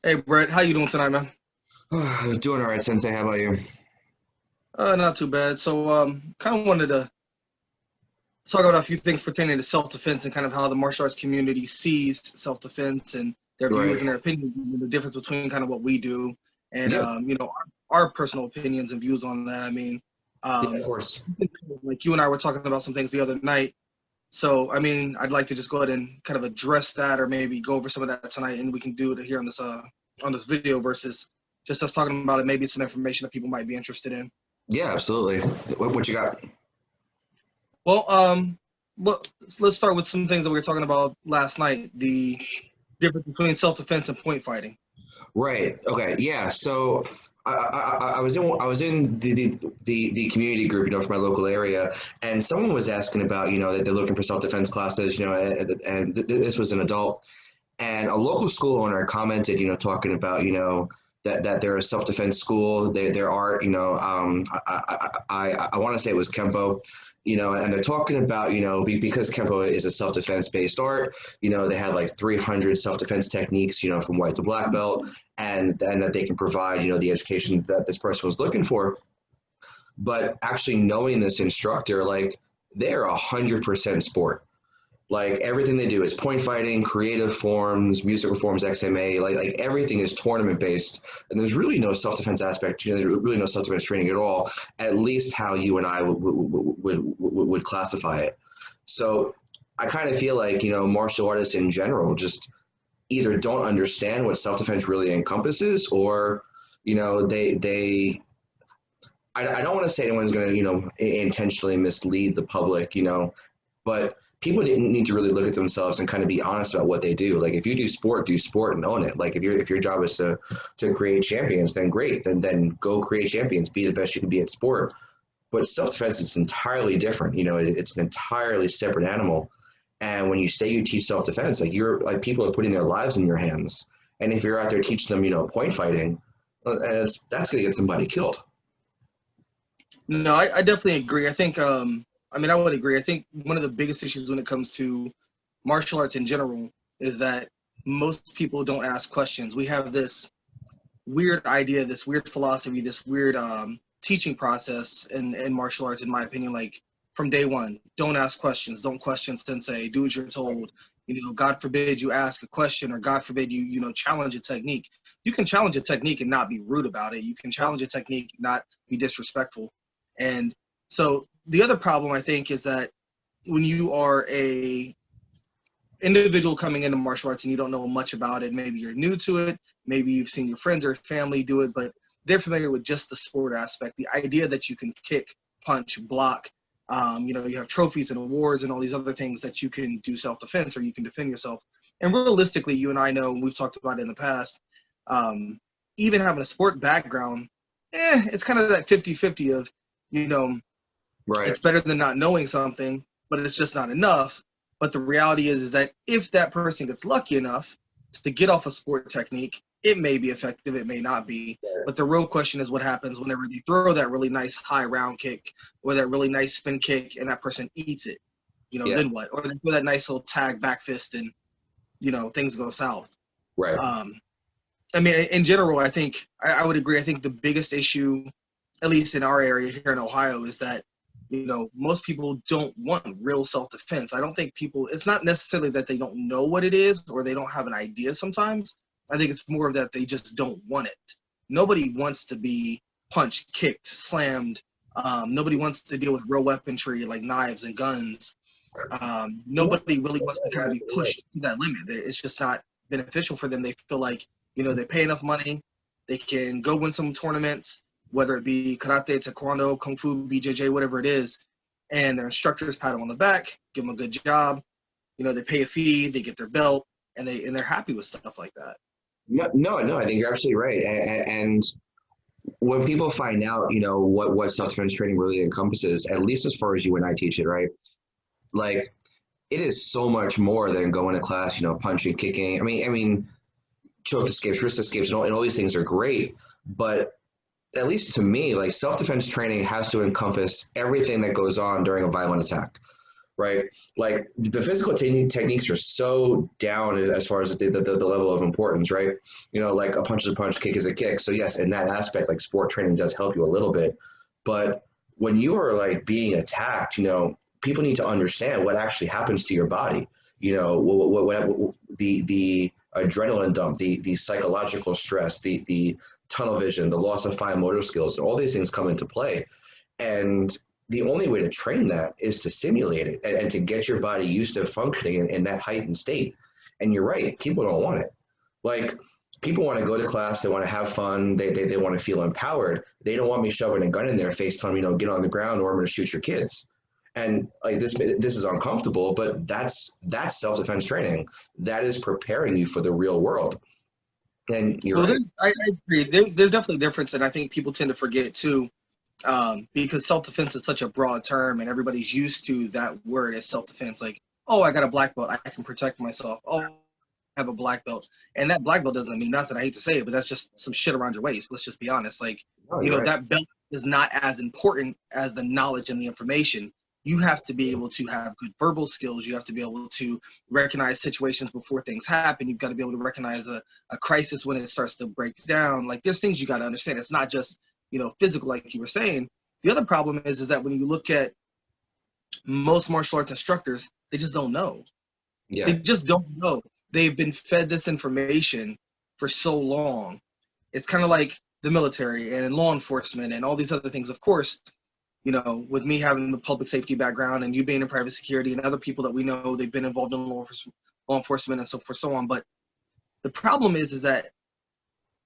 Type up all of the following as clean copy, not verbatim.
Hey Brett, how you doing tonight, man? Doing all right, Sensei. How about you? Not too bad. So, kind of wanted to talk about a few things pertaining to self-defense and kind of how the martial arts community sees self-defense and their views Right. and their opinions, and the difference between kind of what we do and Yeah. our personal opinions and views on that. Yeah, of Um, course. like you and I were talking about some things the other night. So, I'd like to just go ahead and kind of address that, or maybe go over some of that tonight, and we can do it here on this video versus just us talking about it. Maybe some information that people might be interested in. Yeah, absolutely. What you got? Well, well, let's start with some things that we were talking about last night. The difference between self-defense and point fighting. Right. Okay. Yeah. So I was in the community group, for my local area, and someone was asking about, that they're looking for self defense classes, and this was an adult, and a local school owner commented, talking about, that they're a self defense school. There are, I want to say it was Kempo, and they're talking about, because Kempo is a self defense based art, they have like 300 self defense techniques, from white to black belt, and that they can provide, the education that this person was looking for. But actually knowing this instructor, like, they're 100% sport. Like, everything they do is point fighting, creative forms, musical forms, XMA. Like everything is tournament based, and there's really no self defense aspect. There's really no self defense training at all. At least how you and I would classify it. So I kind of feel like, martial artists in general just either don't understand what self defense really encompasses, or they I don't want to say anyone's going to, intentionally mislead the public, but people didn't need to really look at themselves and kind of be honest about what they do. Like, if you do sport and own it. Like, if your job is to create champions, then great. Then go create champions, be the best you can be at sport. But self defense is entirely different. It's an entirely separate animal. And when you say you teach self defense, like, you're like, people are putting their lives in your hands. And if you're out there teaching them, point fighting, that's going to get somebody killed. No, I definitely agree. I would agree. I think one of the biggest issues when it comes to martial arts in general is that most people don't ask questions. We have this weird idea, this weird philosophy, this weird teaching process in martial arts, in my opinion, like from day one. Don't ask questions. Don't question sensei. Do as you're told. God forbid you ask a question, or God forbid challenge a technique. You can challenge a technique and not be rude about it. You can challenge a technique and not be disrespectful. And so the other problem I think is that when you are a individual coming into martial arts and you don't know much about it, maybe you're new to it, maybe you've seen your friends or family do it, but they're familiar with just the sport aspect, the idea that you can kick, punch, block. You have trophies and awards and all these other things that you can do self-defense, or you can defend yourself. And realistically, you and I know, and we've talked about it in the past, um, even having a sport background, it's kind of that 50-50 of, you know, Right. it's better than not knowing something, but it's just not enough. But the reality is that if that person gets lucky enough to get off a sport technique, it may be effective, it may not be. But the real question is what happens whenever they throw that really nice high round kick or that really nice spin kick and that person eats it. Yeah. Then what? Or they throw that nice little tag back fist and, things go south. Right. Um, in general, I think I would agree. I think the biggest issue, at least in our area here in Ohio, is that most people don't want real self-defense. I don't think people. It's not necessarily that they don't know what it is or they don't have an idea. Sometimes I think it's more of that they just don't want it. Nobody wants to be punched, kicked, slammed. Nobody wants to deal with real weaponry like knives and guns. Nobody really wants to kind of be pushed to that limit. It's just not beneficial for them. They feel like they pay enough money, they can go win some tournaments, whether it be karate, taekwondo, kung fu, BJJ, whatever it is, and their instructors pat them on the back, give them a good job. They pay a fee, they get their belt, and they're happy with stuff like that. No, no, no. I think you're absolutely right. And when people find out, what self-defense training really encompasses, at least as far as you and I teach it, right? Like, it is so much more than going to class, punching, kicking. I mean, choke escapes, wrist escapes, and all these things are great. But at least to me, like, self-defense training has to encompass everything that goes on during a violent attack. right? Like the physical techniques are so down as far as the level of importance, right? Like a punch is a punch, kick is a kick. So yes, in that aspect, like sport training does help you a little bit. But when you are like being attacked, people need to understand what actually happens to your body. The adrenaline dump, the psychological stress, the tunnel vision, the loss of fine motor skills, all these things come into play. And the only way to train that is to simulate it and to get your body used to functioning in that heightened state. And you're right, people don't want it. Like, people want to go to class, they want to have fun, they want to feel empowered. They don't want me shoving a gun in their face, telling me, get on the ground or I'm going to shoot your kids. And like this is uncomfortable, but that's self-defense training. That is preparing you for the real world. And you're right. I agree. There's definitely a difference, and I think people tend to forget too, because self-defense is such a broad term, and everybody's used to that word as self-defense. Like, oh, I got a black belt, I can protect myself. Oh, I have a black belt, and that black belt doesn't mean nothing. I hate to say it, but that's just some shit around your waist. Let's just be honest. Like, Right. that belt is not as important as the knowledge and the information. You have to be able to have good verbal skills. You have to be able to recognize situations before things happen. You've got to be able to recognize a crisis when it starts to break down. Like, there's things you got to understand. It's not just, physical, like you were saying. The other problem is that when you look at most martial arts instructors, they just don't know. Yeah. They just don't know. They've been fed this information for so long. It's kind of like the military and law enforcement and all these other things. Of course, with me having the public safety background and you being in private security and other people that we know, they've been involved in law enforcement and so forth, so on. But the problem is that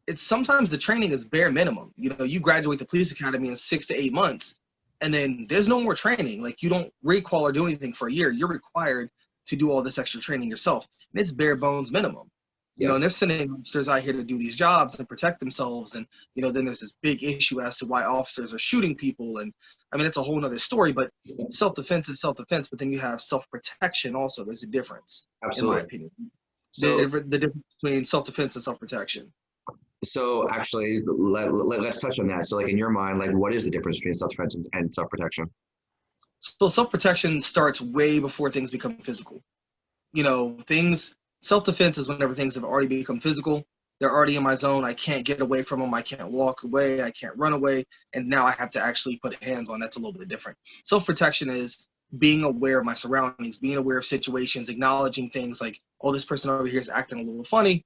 it's sometimes the training is bare minimum. You graduate the police academy in 6 to 8 months, and then there's no more training. Like, you don't requal or do anything for a year. You're required to do all this extra training yourself, and it's bare bones minimum. And they're sending officers out here to do these jobs and protect themselves. And, then there's this big issue as to why officers are shooting people. And I mean, it's a whole nother story, but self-defense is self-defense, but then you have self-protection also. There's a difference, Absolutely. in my opinion. So the difference between self-defense and self-protection. So actually, let's touch on that. So like in your mind, like what is the difference between self-defense and self-protection? So self-protection starts way before things become physical. Self-defense is whenever things have already become physical. They're already in my zone. I can't get away from them. I can't walk away. I can't run away. And now I have to actually put hands on. That's a little bit different. Self-protection is being aware of my surroundings, being aware of situations, acknowledging things like, oh, this person over here is acting a little funny.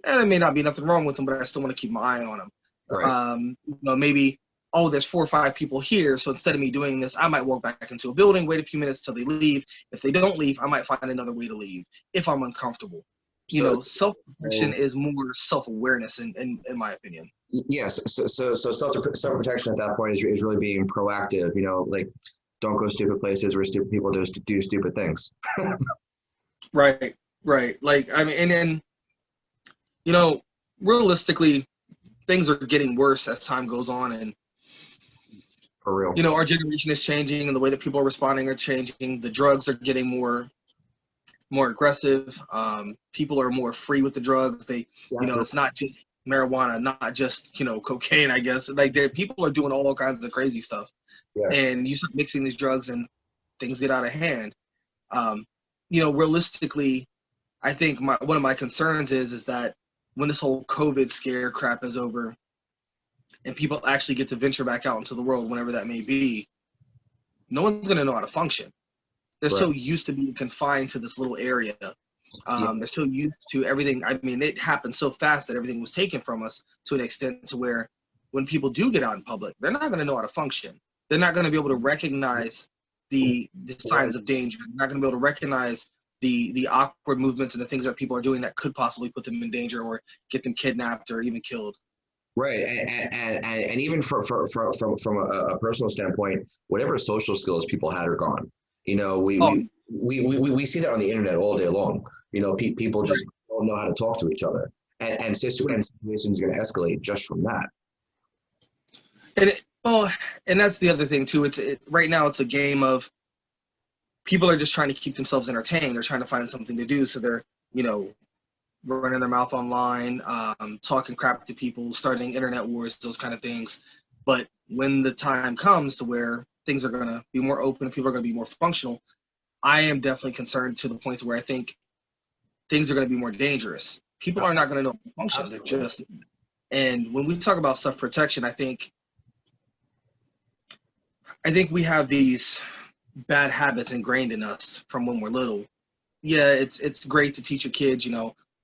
And there may not be nothing wrong with them, but I still want to keep my eye on them. Right. Maybe, oh, there's 4 or 5 people here, so instead of me doing this, I might walk back into a building, wait a few minutes till they leave. If they don't leave, I might find another way to leave if I'm uncomfortable. Self-protection is more self-awareness, in my opinion. Yes. So self-protection at that point is really being proactive. Like, don't go stupid places where stupid people just do stupid things. Right. Like, I mean, and realistically, things are getting worse as time goes on, and for real, our generation is changing, and the way that people are responding are changing. The drugs are getting more aggressive. People are more free with the drugs. It's not just marijuana, not just cocaine. I guess like people are doing all kinds of crazy stuff, and you start mixing these drugs, and things get out of hand. Realistically, I think one of my concerns is that when this whole COVID scare crap is over and people actually get to venture back out into the world, whenever that may be, no one's going to know how to function. They're so used to being confined to this little area. They're so used to everything. I mean, it happened so fast that everything was taken from us to an extent to where when people do get out in public, they're not going to know how to function. They're not going to be able to recognize the signs of danger. They're not going to be able to recognize the awkward movements and the things that people are doing that could possibly put them in danger or get them kidnapped or even killed. Right, and even from a personal standpoint, whatever social skills people had are gone. We see that on the internet all day long. People just don't know how to talk to each other, and situations are going to escalate just from that. And that's the other thing too. Right now it's a game of people are just trying to keep themselves entertained. They're trying to find something to do, so they're running their mouth online, talking crap to people, starting internet wars, those kind of things. But when the time comes to where things are going to be more open, people are going to be more functional, I am definitely concerned to the point where I think things are going to be more dangerous. People are not going to know the function. They're just, and when we talk about self-protection, I think we have these bad habits ingrained in us from when we're little. Yeah, it's great to teach your kids,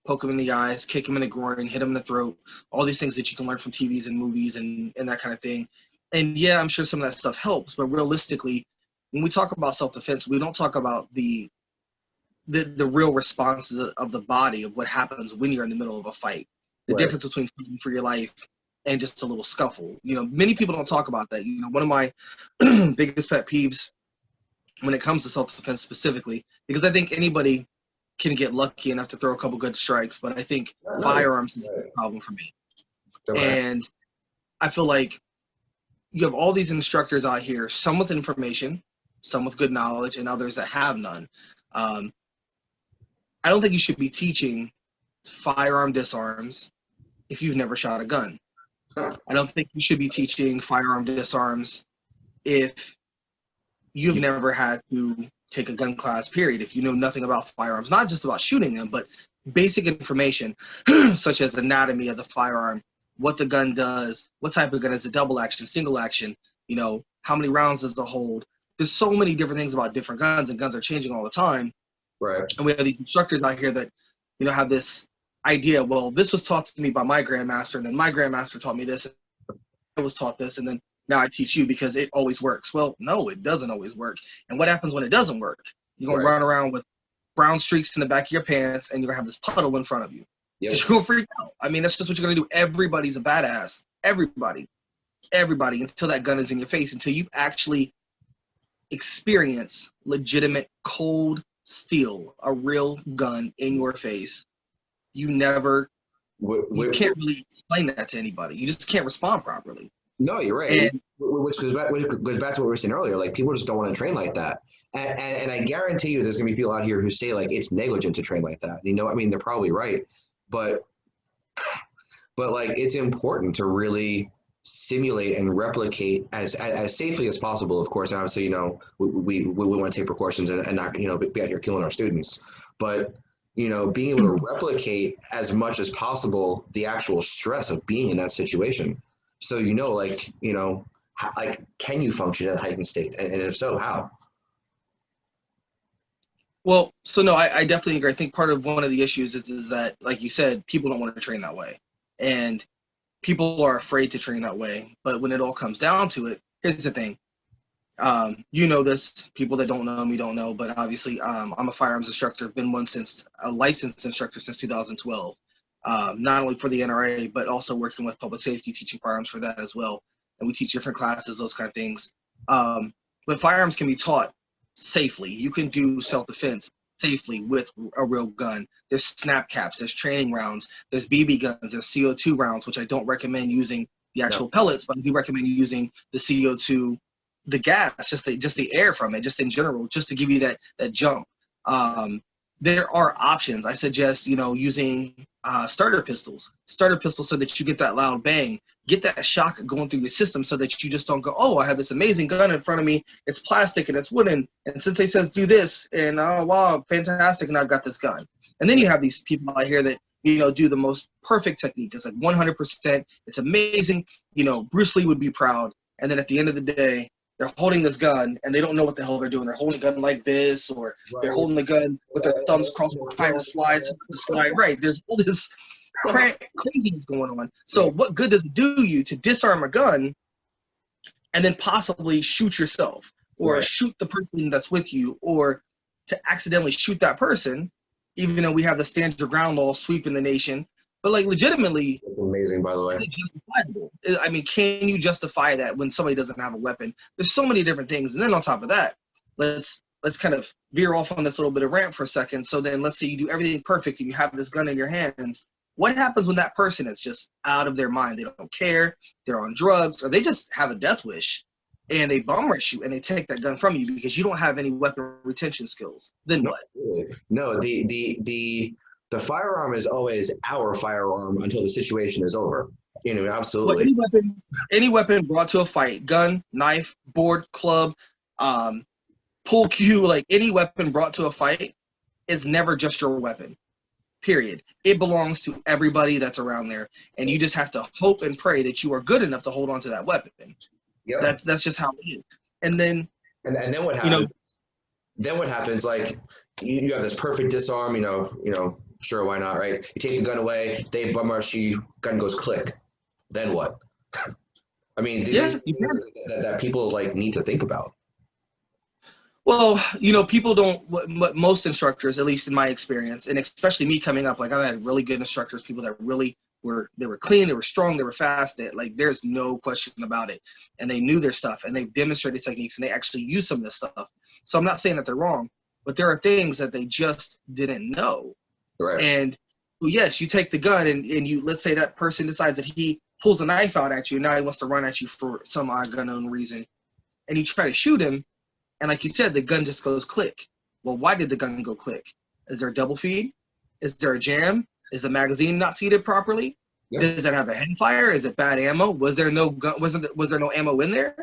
poke them in the eyes, kick them in the groin, hit them in the throat, all these things that you can learn from TVs and movies and that kind of thing. And yeah, I'm sure some of that stuff helps, but realistically, when we talk about self-defense, we don't talk about the real responses of the body of what happens when you're in the middle of a fight. The difference between fighting for your life and just a little scuffle. Many people don't talk about that. One of my biggest pet peeves when it comes to self-defense specifically, because I think anybody can get lucky enough to throw a couple good strikes, but I think firearms is a problem for me. And I feel like you have all these instructors out here, some with information, some with good knowledge, and others that have none. I don't think you should be teaching firearm disarms if you've never shot a gun. I don't think you should be teaching firearm disarms if you've never had to take a gun class, period. If you know nothing about firearms, not just about shooting them, but basic information such as anatomy of the firearm, what the gun does, what type of gun is it, double action, single action, how many rounds does it hold. There's so many different things about different guns, and guns are changing all the time. Right. And we have these instructors out here that, have this idea, well, this was taught to me by my grandmaster, and then my grandmaster taught me this, and I was taught this, and then now I teach you because it always works. Well, no, it doesn't always work. And what happens when it doesn't work? You're going to run around with brown streaks in the back of your pants, and you're going to have this puddle in front of you. Yep. You're going to freak out. I mean, that's just what you're going to do. Everybody's a badass. Everybody, until that gun is in your face, until you actually experience legitimate cold steel, a real gun in your face. You can't really explain that to anybody. You just can't respond properly. No, you're right. Which goes back to what we were saying earlier. Like, people just don't want to train like that. And I guarantee you there's going to be people out here who say, like, it's negligent to train like that. I mean, they're probably right. But like, it's important to really simulate and replicate as safely as possible, of course. Obviously, we want to take precautions and not, be out here killing our students. But, being able to replicate as much as possible the actual stress of being in that situation. So, can you function at a heightened state? And if so, how? Well, so no, I definitely agree. I think part of one of the issues is that, like you said, people don't want to train that way. And people are afraid to train that way. But when it all comes down to it, here's the thing. This, people that don't know me don't know, but obviously I'm a firearms instructor. I've been a licensed instructor since 2012. Not only for the NRA, but also working with public safety, teaching firearms for that as well. And we teach different classes, those kind of things. But firearms can be taught safely. You can do self-defense safely with a real gun. There's snap caps, there's training rounds, there's BB guns, there's CO2 rounds, which I don't recommend using the actual pellets, but I do recommend using the CO2, the gas, just the air from it, just in general, just to give you that jump. There are options. I suggest, using starter pistols so that you get that loud bang, get that shock going through your system so that you just don't go, oh, I have this amazing gun in front of me. It's plastic and it's wooden. And Sensei says, do this. And oh, wow, fantastic. And I've got this gun. And then you have these people out here that, do the most perfect technique. It's like 100%. It's amazing. Bruce Lee would be proud. And then at the end of the day, they're holding this gun and they don't know what the hell they're doing. They're holding a gun like this, or they're holding the gun with their thumbs crossed behind the slide. Right. There's all this craziness going on. So what good does it do you to disarm a gun and then possibly shoot yourself, or shoot the person that's with you, or to accidentally shoot that person, even though we have the stand your ground law sweeping the nation? But like, legitimately, it's amazing, by the way. Is it justifiable? I mean, can you justify that when somebody doesn't have a weapon? There's so many different things. And then on top of that, let's kind of veer off on this little bit of rant for a second. So then let's say you do everything perfect and you have this gun in your hands. What happens when that person is just out of their mind? They don't care, they're on drugs, or they just have a death wish and they bum rush you and they take that gun from you because you don't have any weapon retention skills. Then what? No, the firearm is always our firearm until the situation is over. Absolutely. Well, any weapon brought to a fight, gun, knife, board, club, pull cue, like any weapon brought to a fight is never just your weapon. Period. It belongs to everybody that's around there, and you just have to hope and pray that you are good enough to hold on to that weapon. Yeah. That's just how it is. And then and then what happens? Then what happens? Like you have this perfect disarm. Sure, why not, right? You take the gun away, they bum rush you, gun goes click. Then what? I mean, these that people like need to think about. Well, people don't. What most instructors, at least in my experience, and especially me coming up, like I've had really good instructors, people that really were clean, they were strong, they were fast. That like there's no question about it, and they knew their stuff, and they've demonstrated techniques, and they actually use some of this stuff. So I'm not saying that they're wrong, but there are things that they just didn't know. Right. And well, yes, you take the gun, and you, let's say that person decides that he pulls a knife out at you, and now he wants to run at you for some odd unknown reason, and you try to shoot him. And like you said, the gun just goes click. Well, why did the gun go click? Is there a double feed? Is there a jam? Is the magazine not seated properly? Yeah. Does it have a hemfire? Is it bad ammo? Was there no gun? Was there no ammo in there?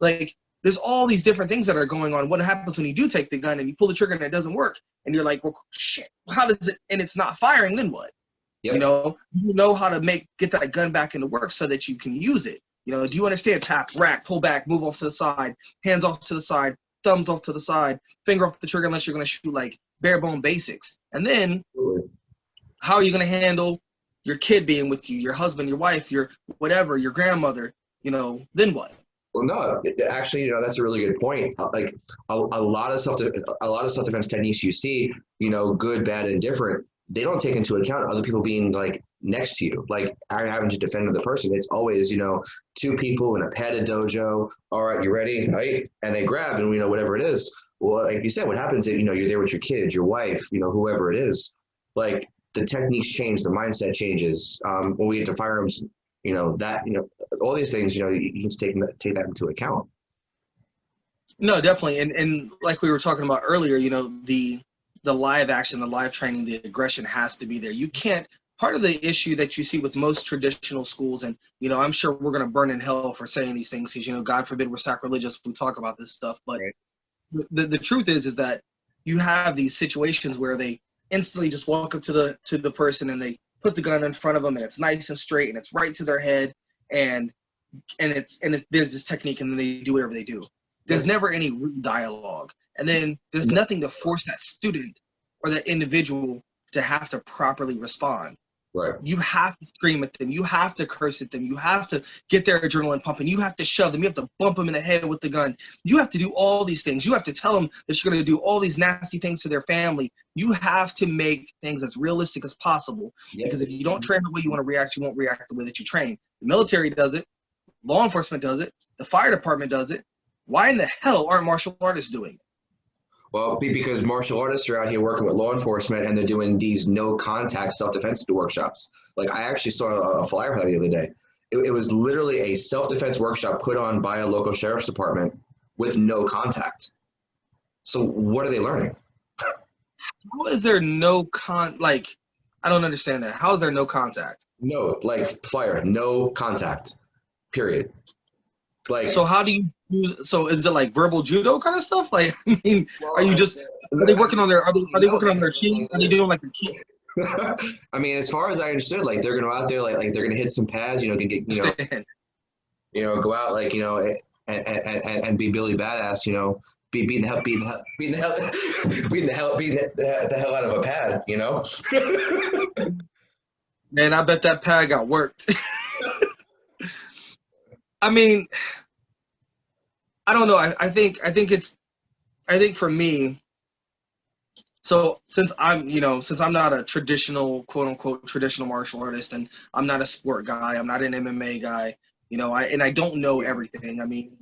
Like, there's all these different things that are going on. What happens when you do take the gun and you pull the trigger and it doesn't work? And you're like, well, shit, how does it? And it's not firing. Then what? Yep. You know how to get that gun back into work so that you can use it. Do you understand? Tap, rack, pull back, move off to the side, hands off to the side, thumbs off to the side, finger off the trigger unless you're going to shoot like bare bone basics. And then how are you going to handle your kid being with you, your husband, your wife, your whatever, your grandmother, then what? Well, no, actually, that's a really good point. Like a lot of self-defense techniques you see, good, bad, and different, they don't take into account other people being like next to you, like having to defend the person. It's always, two people in a padded dojo. All right, you ready? Right? And they grab and whatever it is. Well, like you said, what happens if, you're there with your kids, your wife, whoever it is, like the techniques change, the mindset changes. When we get to firearms, all these things, you can take that into account. No, definitely. And like we were talking about earlier, the live action, the live training, the aggression has to be there. You can't, part of the issue that you see with most traditional schools, and, I'm sure we're going to burn in hell for saying these things because, God forbid we're sacrilegious when we talk about this stuff. But right. the truth is that you have these situations where they instantly just walk up to the person and they put the gun in front of them and it's nice and straight and it's right to their head and there's this technique and then they do whatever they do. There's never any dialogue. And then there's nothing to force that student or that individual to have to properly respond. Right. You have to scream at them. You have to curse at them. You have to get their adrenaline pumping. You have to shove them. You have to bump them in the head with the gun. You have to do all these things. You have to tell them that you're going to do all these nasty things to their family. You have to make things as realistic as possible. Yes. Because if you don't train the way you want to react, you won't react the way that you train. The military does it. Law enforcement does it. The fire department does it. Why in the hell aren't martial artists doing it? Well, because martial artists are out here working with law enforcement and they're doing these no-contact self-defense workshops. Like I actually saw a flyer for that the other day. It was literally a self-defense workshop put on by a local sheriff's department with no contact. So what are they learning? How is there no I don't understand that. How is there no contact? No, like flyer, no contact, period. Like, so how do you so is it like verbal judo kind of stuff? Like, I mean, are they working on their working on their chi? Are they doing like their chi? I mean, as far as I understood, like they're gonna go out there, like they're gonna hit some pads, can get, go out like, and be Billy Badass, beating the hell out of a pad, Man, I bet that pad got worked. I mean, I don't know. I think for me, so since I'm not a traditional, quote unquote, traditional martial artist, and I'm not a sport guy, I'm not an MMA guy, I don't know everything. I mean,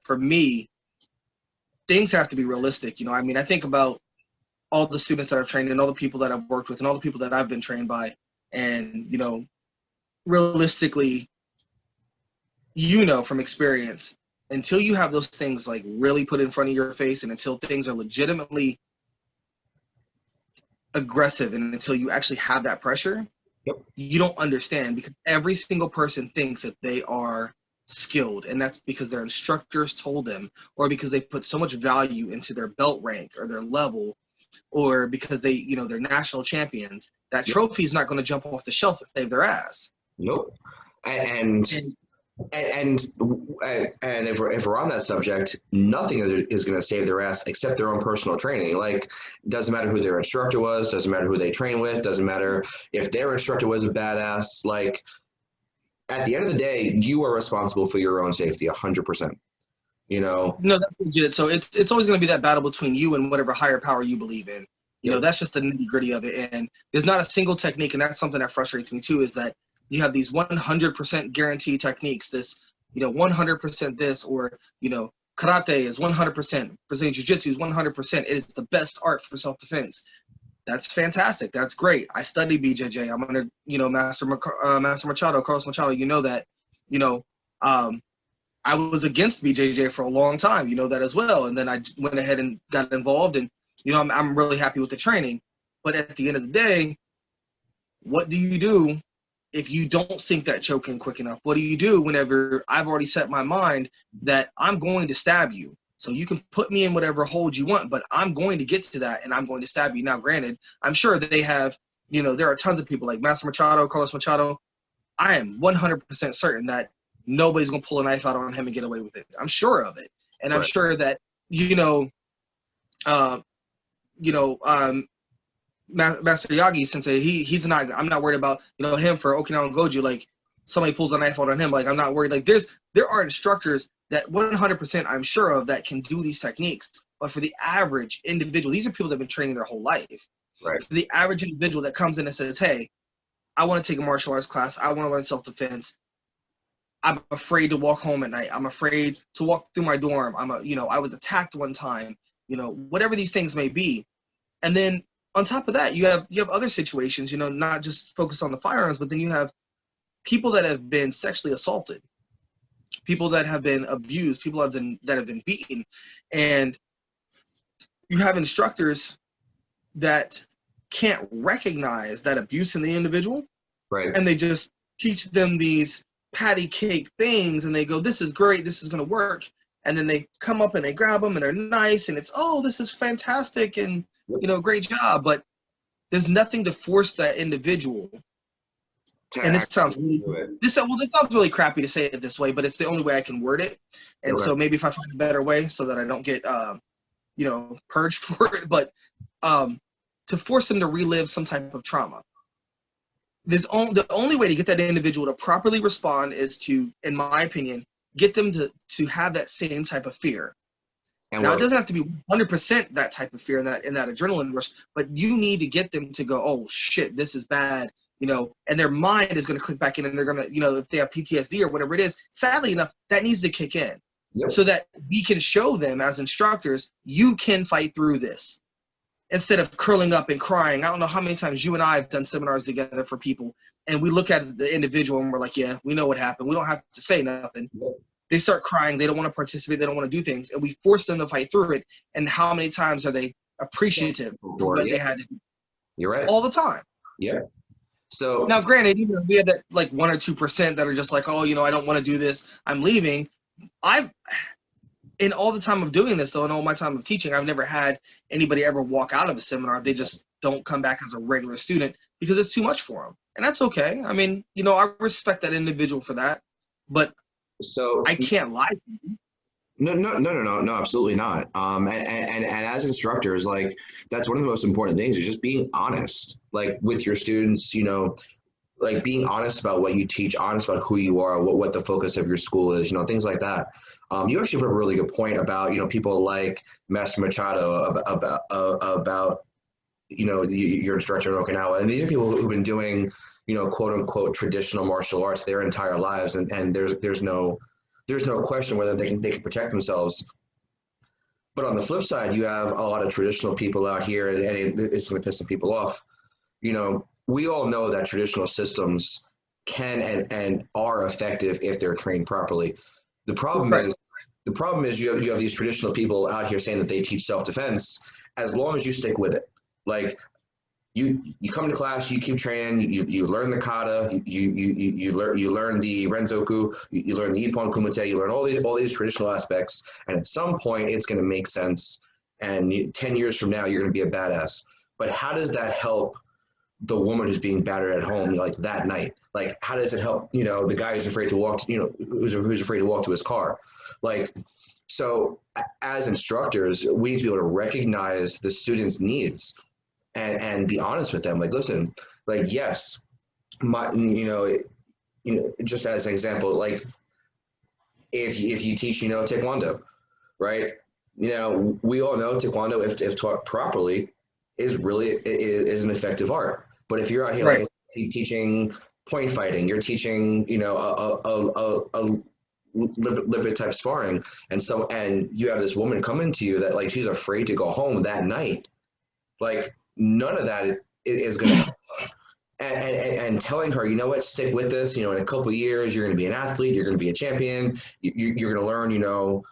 for me, things have to be realistic. I mean, I think about all the students that I've trained and all the people that I've worked with and all the people that I've been trained by. And, realistically, from experience, until you have those things like really put in front of your face and until things are legitimately aggressive and until you actually have that pressure, yep. You don't understand because every single person thinks that they are skilled, and that's because their instructors told them, or because they put so much value into their belt rank or their level, or because they, they're national champions. That trophy is not going to jump off the shelf if they have their ass. Nope. And and if we're on that subject, nothing is going to save their ass except their own personal training. Like, doesn't matter who their instructor was, doesn't matter who they train with, doesn't matter if their instructor was a badass. Like, at the end of the day, you are responsible for your own safety, 100%. No, that's legit. So it's always going to be that battle between you and whatever higher power you believe in. That's just the nitty gritty of it. And there's not a single technique, and that's something that frustrates me too, is that you have these 100% guaranteed techniques, this, 100% this, or, karate is 100%, Brazilian jiu-jitsu is 100%. It is the best art for self-defense. That's fantastic. That's great. I study BJJ. I'm under, Master Machado, Carlos Machado. That, I was against BJJ for a long time. That as well. And then I went ahead and got involved, and, I'm really happy with the training. But at the end of the day, what do you do if you don't sink that choke in quick enough? What do you do whenever I've already set my mind that I'm going to stab you? So you can put me in whatever hold you want, but I'm going to get to that, and I'm going to stab you. Now, granted, I'm sure that they have, there are tons of people like Master Machado, Carlos Machado. I am 100% certain that nobody's going to pull a knife out on him and get away with it. I'm sure of it. And I'm sure that, Master Yagi Sensei, he's not. I'm not worried about him for Okinawan Goju. Like, somebody pulls a knife out on him, like, I'm not worried. Like, there are instructors that 100% I'm sure of that can do these techniques. But for the average individual, these are people that have been training their whole life. Right. For the average individual that comes in and says, "Hey, I want to take a martial arts class. I want to learn self-defense. I'm afraid to walk home at night. I'm afraid to walk through my dorm. I was attacked one time. Whatever these things may be." And then on top of that, you have other situations, not just focused on the firearms, but then you have people that have been sexually assaulted, people that have been abused, people that have been beaten. And you have instructors that can't recognize that abuse in the individual. Right. And they just teach them these patty cake things, and they go, "This is great, this is going to work." And then they come up and they grab them, and they're nice, and it's, "Oh, this is fantastic, and great job." But there's nothing to force that individual. And this sounds really crappy to say it this way, but it's the only way I can word it. And so maybe if I find a better way so that I don't get purged for it, but to force them to relive some type of trauma. The only way to get that individual to properly respond is to, in my opinion, get them to have that same type of fear. Now, it doesn't have to be 100% that type of fear and that adrenaline rush, but you need to get them to go, "Oh shit, this is bad," and their mind is going to click back in, and they're going to, if they have PTSD or whatever it is, sadly enough, that needs to kick in. Yep. So that we can show them as instructors, you can fight through this, instead of curling up and crying. I don't know how many times you and I have done seminars together for people, and we look at the individual and we're like, "Yeah, we know what happened. We don't have to say nothing." Yep. They start crying. They don't want to participate. They don't want to do things. And we force them to fight through it. And how many times are they appreciative of what they had to do? You're right. All the time. Yeah. So now, granted, we had that like 1 or 2% that are just like, "Oh, I don't want to do this. I'm leaving." In all the time of doing this, though, in all my time of teaching, I've never had anybody ever walk out of a seminar. They just don't come back as a regular student because it's too much for them. And that's okay. I mean, I respect that individual for that. But so I can't lie to you. No, absolutely not. And as instructors, like, that's one of the most important things, is just being honest, like, with your students, like, being honest about what you teach, honest about who you are, what the focus of your school is, things like that. You actually put a really good point about, people like Master Machado, about your instructor in Okinawa. And these are people who've been doing, quote unquote, traditional martial arts their entire lives. And there's no question whether they can protect themselves. But on the flip side, you have a lot of traditional people out here, and it's going to piss some people off. We all know that traditional systems can and are effective if they're trained properly. The problem is you have these traditional people out here saying that they teach self-defense, as long as you stick with it. Like, you come to class, you keep training, you learn the kata, you learn the renzoku, you learn the ippon kumite, you learn all these traditional aspects, and at some point it's going to make sense, and 10 years from now you're going to be a badass. But how does that help the woman who's being battered at home, like that night? Like, how does it help, the guy who's afraid to walk, who's afraid to walk to his car? Like, so as instructors, we need to be able to recognize the students' needs and be honest with them. Like, listen, like, yes, just as an example, like if you teach, taekwondo, right? We all know taekwondo, if taught properly, is an effective art. But if you're out here like teaching point fighting, you're teaching, a limited type sparring, and you have this woman coming to you that like she's afraid to go home that night, like none of that is going to help. And telling her, what, stick with this, in a couple of years, you're going to be an athlete, you're going to be a champion, you're going to learn,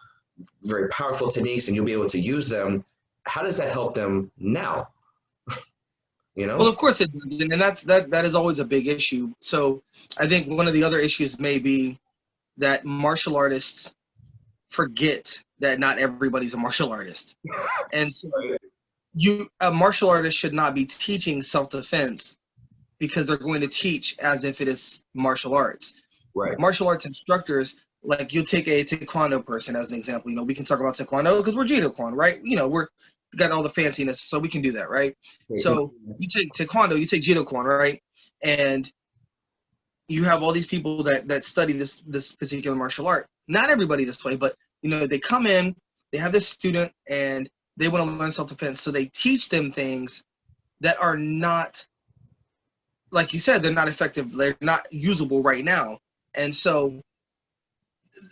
very powerful techniques, and you'll be able to use them. How does that help them now? Well, of course it does, and that is always a big issue. So I think one of the other issues may be that martial artists forget that not everybody's a martial artist. And so a martial artist should not be teaching self-defense because they're going to teach as if it is martial arts. Right. Martial arts instructors, like you take a taekwondo person as an example, we can talk about taekwondo because we're judo-kwan, right? We're got all the fanciness, so we can do that, right? So you take taekwondo, you take judo-kwan, right? And you have all these people that study this particular martial art. Not everybody this way, but they come in, they have this student, and they want to learn self-defense. So they teach them things that are not, like you said, they're not effective. They're not usable right now. And so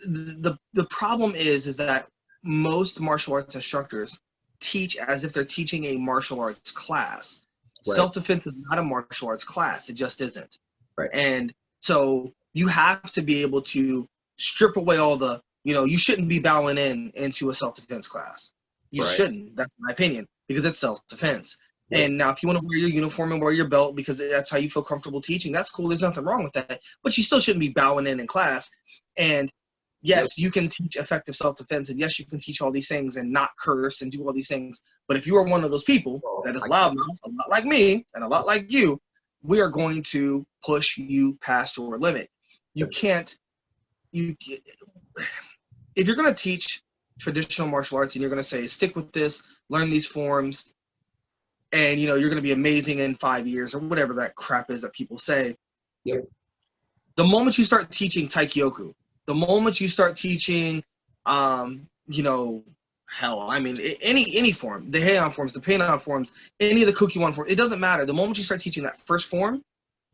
the problem is that most martial arts instructors teach as if they're teaching a martial arts class. Right. Self-defense is not a martial arts class. It just isn't. Right. And so you have to be able to strip away all the, you shouldn't be bowing into a self-defense class. You shouldn't. That's my opinion, because it's self-defense. Yeah. And now if you want to wear your uniform and wear your belt because that's how you feel comfortable teaching, that's cool. There's nothing wrong with that. But you still shouldn't be bowing in class. And yes, you can teach effective self-defense, and yes, you can teach all these things and not curse and do all these things. But if you are one of those people that is loudmouth, a lot like me and a lot like you, we are going to push you past your limit. You can't, if you're going to teach traditional martial arts and you're going to say, stick with this, learn these forms, and you're going to be amazing in 5 years or whatever that crap is that people say. Yep. The moment you start teaching taikyoku, the moment you start teaching, any form, the heian forms, the peinan forms, any of the kukiwan forms, it doesn't matter. The moment you start teaching that first form,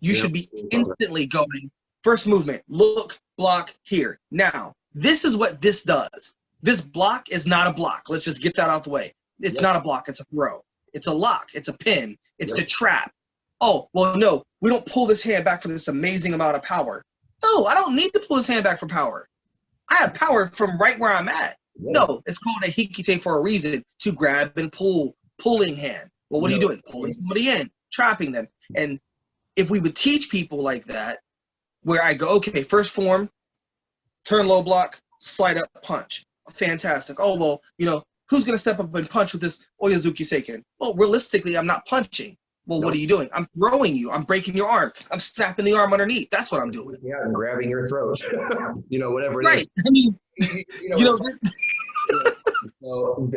you should be instantly going, first movement, look, block, here. Now, this is what this does. This block is not a block. Let's just get that out the way. It's not a block. It's a throw. It's a lock. It's a pin. It's a trap. Oh, well, no, we don't pull this hand back for this amazing amount of power. No, I don't need to pull his hand back for power. I have power from right where I'm at. No, it's called a hikite for a reason, to grab and pulling hand. Well, what are you doing? Pulling somebody in, trapping them. And if we would teach people like that, where I go, okay, first form, turn low block, slide up, punch. Fantastic. Oh, well, who's going to step up and punch with this Oyazuki Seiken? Well, realistically, I'm not punching. Well, what are you doing? I'm throwing you. I'm breaking your arm. I'm snapping the arm underneath. That's what I'm doing. Yeah, I'm grabbing your throat. Whatever it is. Right. I mean, So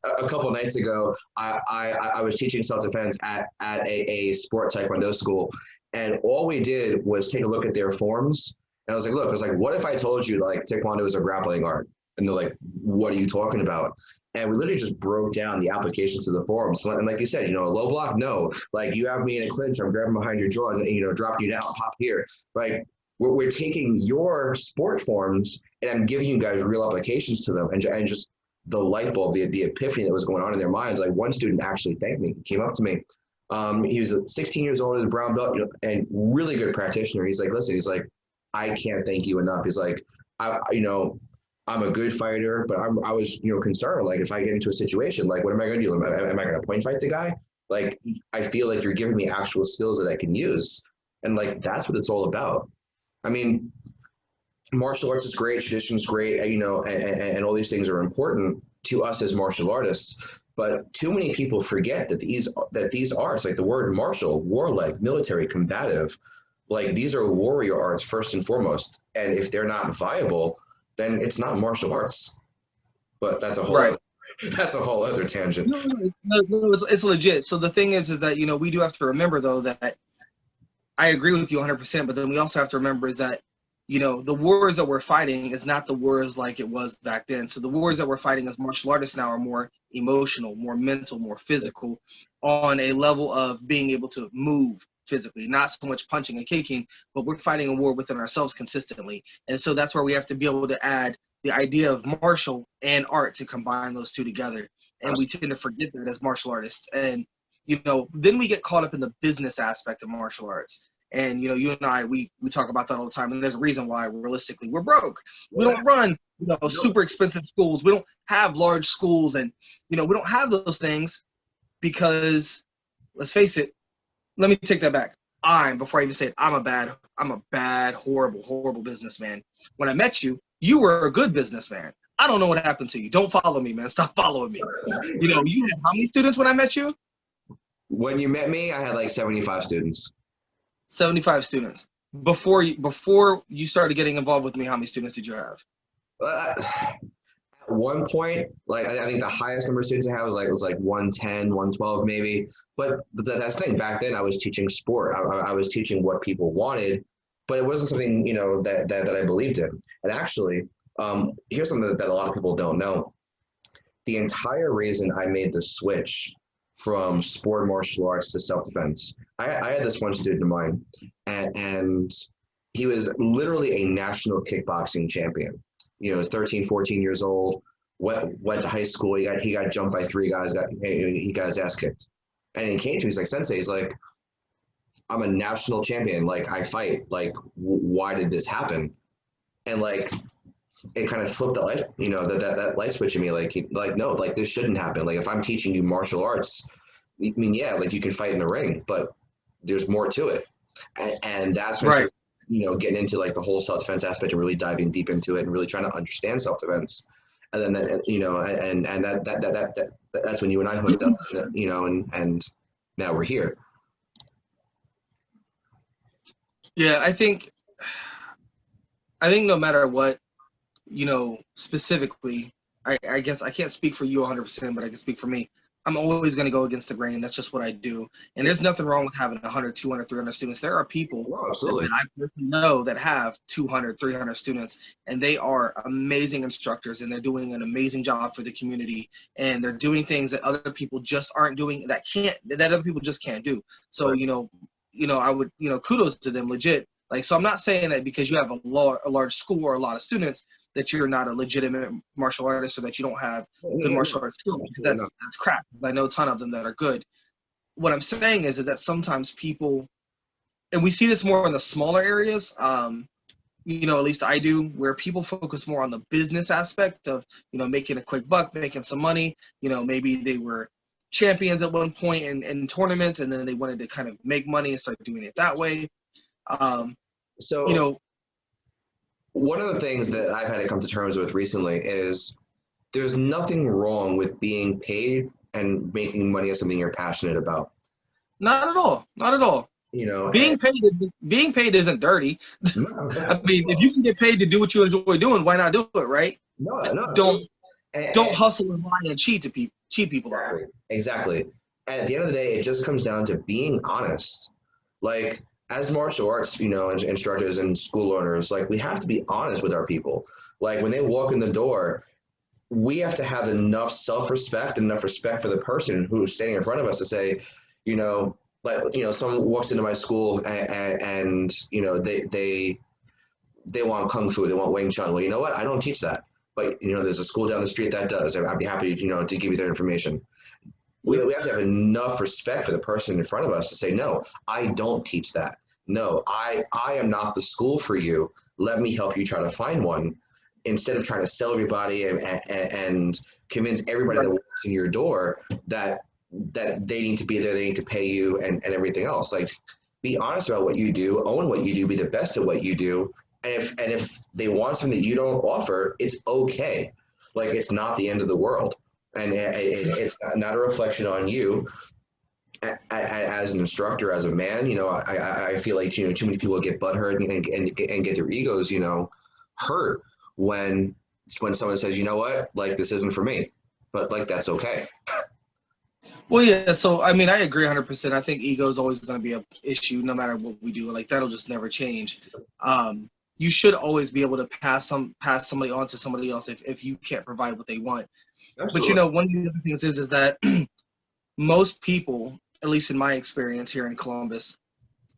a couple nights ago, I was teaching self-defense at a sport taekwondo school, and all we did was take a look at their forms. And I was like, what if I told you like taekwondo is a grappling art? And they're like, what are you talking about? And we literally just broke down the applications of the forms. And like you said, a low block, no. Like, you have me in a clinch, I'm grabbing behind your jaw and, dropping you down, pop here. Like, we're taking your sport forms and I'm giving you guys real applications to them. And just the light bulb, the epiphany that was going on in their minds. Like, one student actually thanked me. He came up to me. He was 16 years old, as a brown belt, and really good practitioner. He's like, listen, I can't thank you enough. He's like, I'm a good fighter, but I was, concerned. Like, if I get into a situation, like, what am I going to do? Am I going to point fight the guy? Like, I feel like you're giving me actual skills that I can use. And like, that's what it's all about. I mean, martial arts is great, tradition is great, and all these things are important to us as martial artists. But too many people forget that these arts, like the word martial, warlike, military, combative, like these are warrior arts first and foremost. And if they're not viable, then it's not martial arts. But Right. that's a whole other tangent. No, it's legit. So the thing is that, we do have to remember, though, that I agree with you 100%, but then we also have to remember is that, the wars that we're fighting is not the wars like it was back then. So the wars that we're fighting as martial artists now are more emotional, more mental, more physical, on a level of being able to move physically, not so much punching and kicking, but we're fighting a war within ourselves consistently. And so that's where we have to be able to add the idea of martial and art to combine those two together. And we tend to forget that as martial artists. And, then we get caught up in the business aspect of martial arts. And, you and I, we talk about that all the time. And there's a reason why, realistically, we're broke. We don't run, super expensive schools. We don't have large schools. And, we don't have those things because, let's face it, let me take that back. Before I even say it, I'm a bad, horrible businessman. When I met you, you were a good businessman. I don't know what happened to you. Don't follow me, man. Stop following me. You had how many students when I met you? When you met me, I had like 75 students. 75 students. Before you started getting involved with me, how many students did you have? At one point, like I think the highest number of students I had was like 110, 112 maybe. But that's the thing. Back then, I was teaching sport. I was teaching what people wanted, but it wasn't something that I believed in. And actually, here's something that a lot of people don't know. The entire reason I made the switch from sport martial arts to self-defense. I had this one student of mine, and he was literally a national kickboxing champion. He was 13, 14 years old, went to high school. He got jumped by 3 guys. He got his ass kicked. And he came to me, he's like, Sensei, he's like, I'm a national champion. Like, I fight. Like, why did this happen? And like, it kind of flipped the light, that light switch in me. Like, no, like this shouldn't happen. Like, if I'm teaching you martial arts, I mean, yeah, like you can fight in the ring, but there's more to it. And that's when right. Getting into like the whole self-defense aspect and really diving deep into it and really trying to understand self-defense. And then that, and that's when you and I hooked up, and now we're here. Yeah, I think no matter what, specifically, I guess I can't speak for you 100%, but I can speak for me. I'm always going to go against the grain. That's just what I do. And there's nothing wrong with having 100, 200, 300 students. There are people that I know that have 200, 300 students, and they are amazing instructors, and they're doing an amazing job for the community. And they're doing things that other people just aren't doing, that other people just can't do. So, I would, kudos to them, legit. Like, so I'm not saying that because you have a large school or a lot of students that you're not a legitimate martial artist or that you don't have good martial arts skills, because that's crap. I know a ton of them that are good. What I'm saying is that sometimes people, and we see this more in the smaller areas, at least I do, where people focus more on the business aspect of, making a quick buck, making some money. Maybe they were champions at one point in tournaments, and then they wanted to kind of make money and start doing it that way. One of the things that I've had to come to terms with recently is there's nothing wrong with being paid and making money as something you're passionate about. Not at all. Not at all. Being paid isn't dirty. No. I mean, if you can get paid to do what you enjoy doing, why not do it, right? No. Don't hustle and lie and cheat people out. Exactly. At the end of the day, it just comes down to being honest. Like, as martial arts, instructors and school owners, like, we have to be honest with our people. Like, when they walk in the door, we have to have enough self-respect, enough respect for the person who's standing in front of us to say, someone walks into my school and they want Kung Fu, they want Wing Chun. Well, you know what? I don't teach that. But, there's a school down the street that does. I'd be happy, to give you their information. We have to have enough respect for the person in front of us to say, no, I don't teach that. No, I am not the school for you. Let me help you try to find one, instead of trying to sell everybody and convince everybody that walks in your door that that they need to be there, they need to pay you, and everything else. Like, be honest about what you do, own what you do, be the best at what you do. And if they want something that you don't offer, it's okay. Like, it's not the end of the world, and it's not a reflection on you as an instructor, as a man. I feel like too many people get butthurt and get their egos hurt when someone says, you know what, like, this isn't for me, but like, that's okay. Well, yeah. So, I mean, I agree 100%. I think ego is always going to be an issue, no matter what we do. Like, that'll just never change. You should always be able to pass somebody on to somebody else if you can't provide what they want. Absolutely. But one of the other things is that most people, at least in my experience here in Columbus,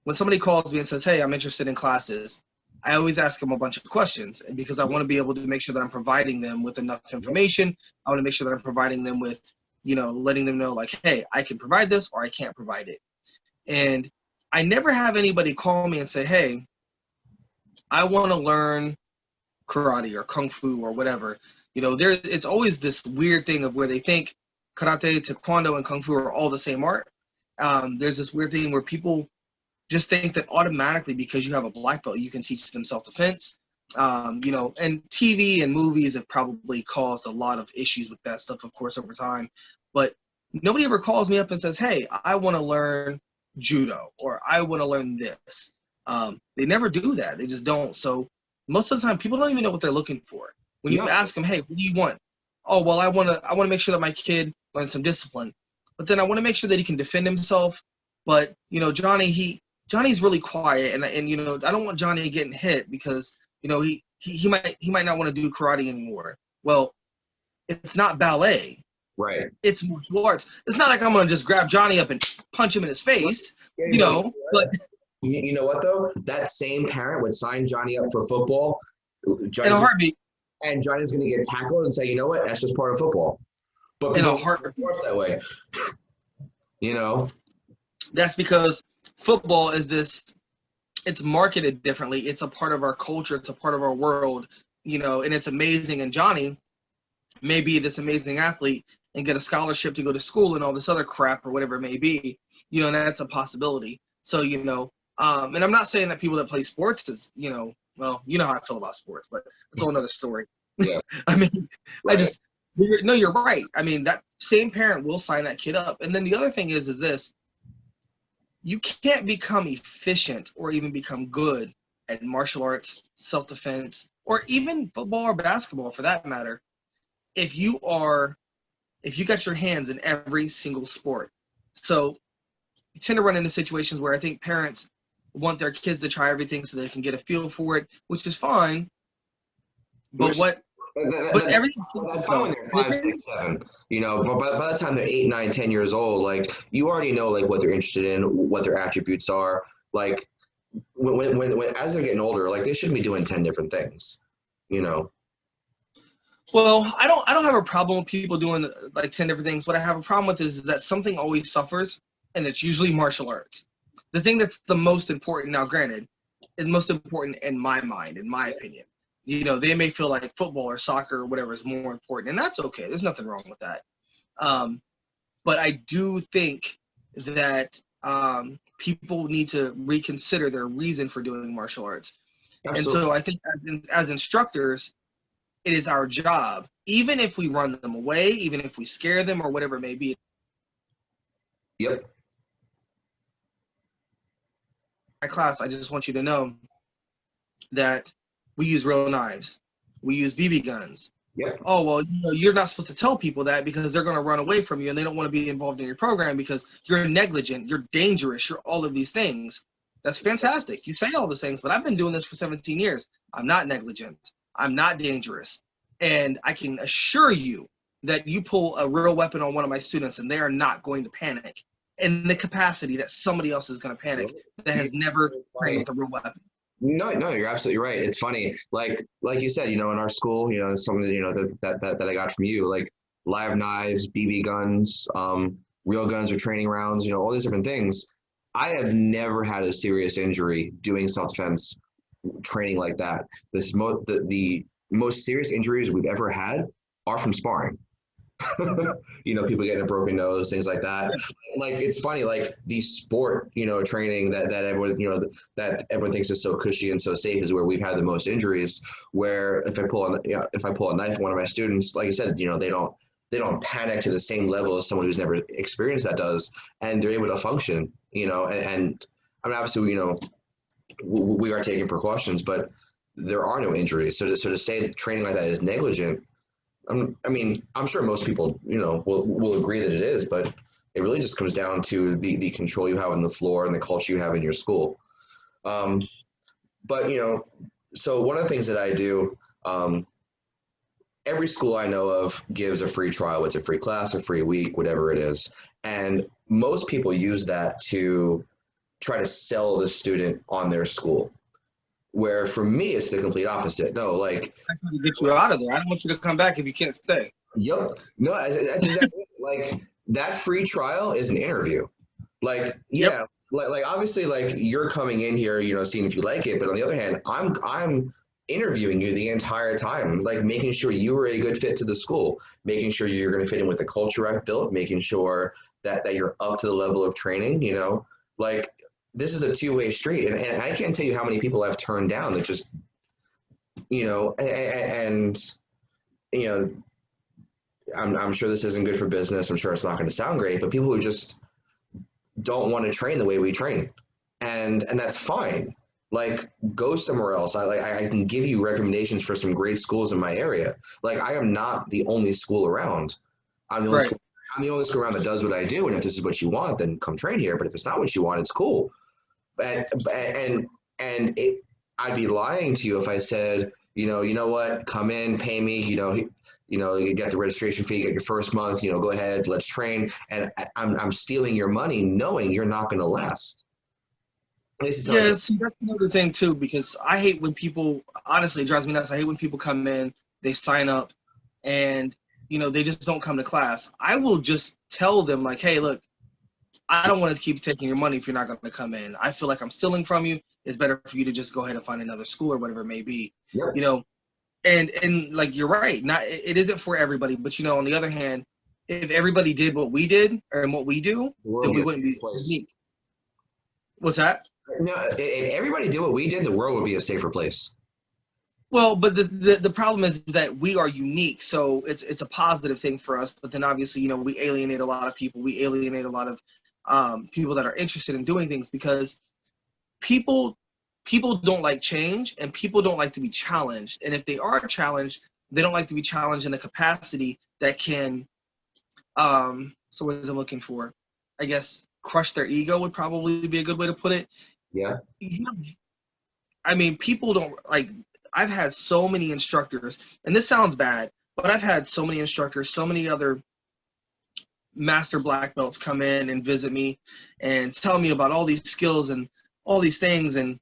when somebody calls me and says, "Hey, I'm interested in classes," I always ask them a bunch of questions, and because I want to be able to make sure that I'm providing them with enough information. I want to make sure that I'm providing them with, letting them know, like, hey, I can provide this or I can't provide it. And I never have anybody call me and say, hey, I want to learn karate or kung fu or whatever. It's always this weird thing of where they think karate, taekwondo, and kung fu are all the same art. There's this weird thing where people just think that automatically because you have a black belt, you can teach them self-defense. And TV and movies have probably caused a lot of issues with that stuff, of course, over time. But nobody ever calls me up and says, hey, I want to learn judo or I want to learn this. They never do that. They just don't. So most of the time, people don't even know what they're looking for. When you ask them, hey, what do you want? Oh, well, I want to make sure that my kid learns some discipline. But then I want to make sure that he can defend himself. But, Johnny's really quiet. And I don't want Johnny getting hit because, he might not want to do karate anymore. Well, it's not ballet. Right. It's martial arts. It's not like I'm going to just grab Johnny up and punch him in his face, but you know what though? That same parent would sign Johnny up for football. in a heartbeat. And Johnny's going to get tackled and say, you know what? That's just part of football. But In a people heartbeat. force that way. That's because football is it's marketed differently. It's a part of our culture. It's a part of our world, and it's amazing. And Johnny may be this amazing athlete and get a scholarship to go to school and all this other crap or whatever it may be, and that's a possibility. So, and I'm not saying that people that play sports is, well, you know how I feel about sports, but it's a whole nother story. Yeah. I mean, Right. you're right. I mean, that same parent will sign that kid up. And then the other thing is this, you can't become efficient or even become good at martial arts, self-defense, or even football or basketball for that matter, if you got your hands in every single sport. So you tend to run into situations where I think parents want their kids to try everything so they can get a feel for it, which is fine. But everything that's fine when they're 5, 6, 7. But by the time they're 8, 9, 10 years old, like, you already know, like, what they're interested in, what their attributes are. Like, when as they're getting older, like, they shouldn't be doing 10 different things. Well, I don't have a problem with people doing like 10 different things. What I have a problem with is that something always suffers, and it's usually martial arts. The thing that's the most important, now granted, is most important in my mind, in my opinion. They may feel like football or soccer or whatever is more important, and that's okay. There's nothing wrong with that. But I do think that people need to reconsider their reason for doing martial arts. Absolutely. And so I think as instructors, it is our job, even if we run them away, even if we scare them or whatever it may be. Yep. My class, I just want you to know that we use real knives. We use BB guns. Yep. Oh, well, you're not supposed to tell people that because they're going to run away from you and they don't want to be involved in your program because you're negligent, you're dangerous, you're all of these things. That's fantastic. You say all those things, but I've been doing this for 17 years. I'm not negligent. I'm not dangerous. And I can assure you that you pull a real weapon on one of my students and they are not going to panic in the capacity that somebody else is going to panic that has never trained with a real weapon. No, you're absolutely right. It's funny. Like you said, in our school, something that I got from you, like live knives, BB guns, real guns or training rounds, all these different things. I have never had a serious injury doing self-defense training like that. The most serious injuries we've ever had are from sparring. You know, people getting a broken nose, things like that. Like it's funny, like the sport, you know, training that everyone, you know, that everyone thinks is so cushy and so safe is where we've had the most injuries. Where if I pull a knife on one of my students, like I said, you know, they don't panic to the same level as someone who's never experienced that does, and they're able to function. You know, and I mean, obviously, you know, we are taking precautions, but there are no injuries. So to say that training like that is negligent, I mean, I'm sure most people, you know, will agree that it is, but it really just comes down to the control you have on the floor and the culture you have in your school. Um, but, you know, so one of the things that I do, every school I know of gives a free trial. It's a free class, a free week, whatever it is. And most people use that to try to sell the student on their school. Where for me, it's the complete opposite. No, like, I'm trying to get you out of there. I don't want you to come back if you can't stay. yep. No, that's exactly it. Like that free trial is an interview. Like, Yep. yeah, like obviously, like you're coming in here, you know, seeing if you like it. But on the other hand, I'm interviewing you the entire time, like making sure you are a good fit to the school, making sure you're going to fit in with the culture I've built, making sure that you're up to the level of training. You know, like this is a two-way street, and I can't tell you how many people I've turned down that just, you know, and you know, I'm sure this isn't good for business. I'm sure it's not going to sound great, but people who just don't want to train the way we train, and that's fine. Like, go somewhere else. I can give you recommendations for some great schools in my area. Like, I am not the only school around. I'm the only Right. school, I'm the only school around that does what I do. And if this is what you want, then come train here. But if it's not what you want, it's cool. And I'd be lying to you if I said, you know what, come in, pay me, you get the registration fee, get your first month, go ahead, let's train. And I'm stealing your money knowing you're not going to last. Yeah, see, that's another thing too, because I hate when people, honestly, it drives me nuts. I hate when people come in, they sign up, and they just don't come to class. I will just tell them like, hey, look, I don't want to keep taking your money if you're not going to come in. I feel like I'm stealing from you. It's better for you to just go ahead and find another school or whatever it may be. Yep. And like you're right, not it isn't for everybody, but on the other hand, if everybody did what we did and what we do, then we wouldn't be unique. What's that? No, if everybody did what we did, the world would be a safer place. Well, but the problem is that we are unique, so it's a positive thing for us. But then obviously, we alienate a lot of people. We alienate a lot of people that are interested in doing things, because people don't like change, and people don't like to be challenged. And if they are challenged, they don't like to be challenged in a capacity that can, so what is I'm looking for? I guess crush their ego would probably be a good way to put it. Yeah. I mean, people don't like. I've had so many instructors, and this sounds bad, but I've had so many instructors, so many other master black belts come in and visit me and tell me about all these skills and all these things. And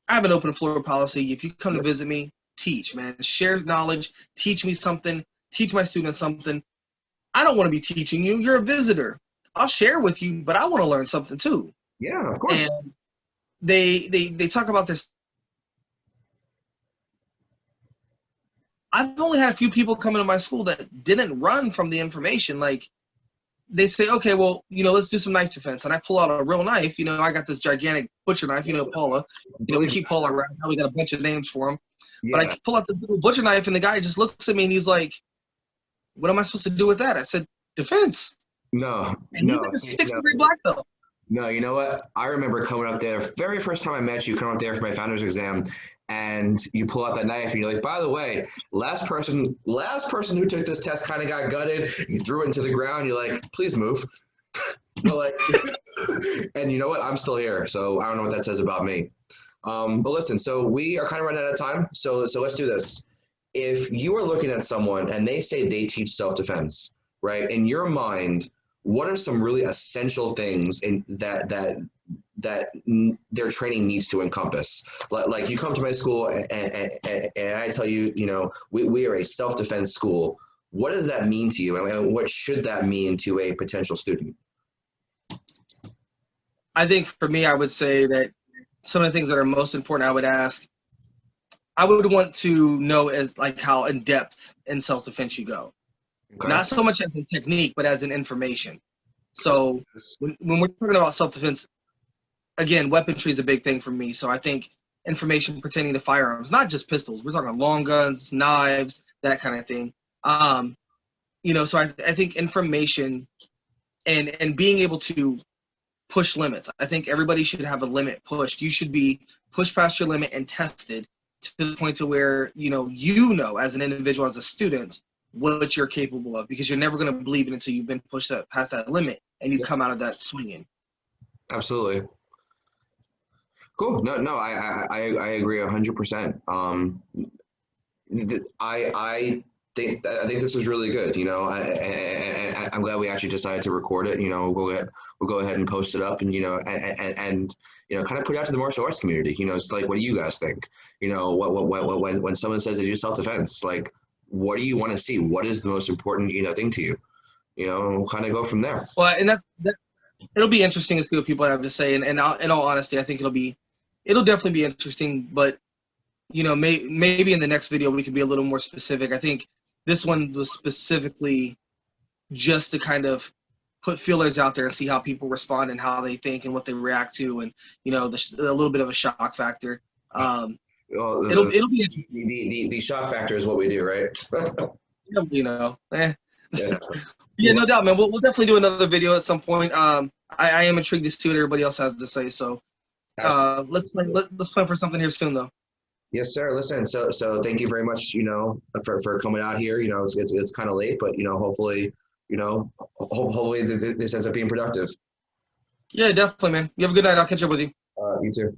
I have an open floor policy. If you come to visit me, teach, man. Share knowledge. Teach me something. Teach my students something. I don't want to be teaching you. You're a visitor. I'll share with you, but I want to learn something too. Yeah, of course. And they talk about this. I've only had a few people come into my school that didn't run from the information. Like, they say, okay, well, let's do some knife defense. And I pull out a real knife. I got this gigantic butcher knife, Paula. We keep Paula around. Now we got a bunch of names for him. Yeah. But I pull out this little butcher knife, and the guy just looks at me, and he's like, what am I supposed to do with that? I said, defense. No. And he's like a 6th-degree black belt. No, you know what? I remember coming up there, very first time I met you, coming up there for my founder's exam, and you pull out that knife, and you're like, by the way, last person who took this test kind of got gutted. You threw it into the ground. You're like, please move. And you know what? I'm still here, so I don't know what that says about me. But listen, so we are kind of running out of time, so let's do this. If you are looking at someone and they say they teach self-defense, right? In your mind, what are some really essential things in that their training needs to encompass? Like you come to my school and I tell you, we are a self-defense school. What does that mean to you? And what should that mean to a potential student? I think for me, I would say that some of the things that are most important, I would ask, I would want to know as like how in depth in self-defense you go. Okay. not so much as a technique, but as an information. So when we're talking about self-defense, again, weaponry is a big thing for me. So I think information pertaining to firearms, not just pistols. We're talking long guns, knives, that kind of thing. So I think information and being able to push limits. I think everybody should have a limit pushed. You should be pushed past your limit and tested to the point to where you know as an individual, as a student, what you're capable of, because you're never going to believe it until you've been pushed past that limit and you come out of that swinging. Absolutely. Cool. No, I agree 100%. I think this is really good. I'm glad we actually decided to record it. We'll go ahead and post it up, and kind of put it out to the martial arts community. It's like, what do you guys think? When someone says they do self defense, like, what do you want to see? What is the most important thing to you? We'll kind of go from there. Well, and that it'll be interesting to see what people have to say. And in all honesty, I think it'll definitely be interesting. But maybe in the next video we can be a little more specific. I think this one was specifically just to kind of put feelers out there and see how people respond and how they think and what they react to, and a little bit of a shock factor. Well, it'll be interesting. The shock factor is what we do, right? Yeah. Yeah, no doubt, man. We'll definitely do another video at some point. I am intrigued to see what everybody else has to say. So let's plan for something here soon, though. Yes, sir. Listen, so thank you very much, for coming out here. It's kind of late, but hopefully, hopefully this ends up being productive. Yeah, definitely, man. You have a good night. I'll catch up with you. You too.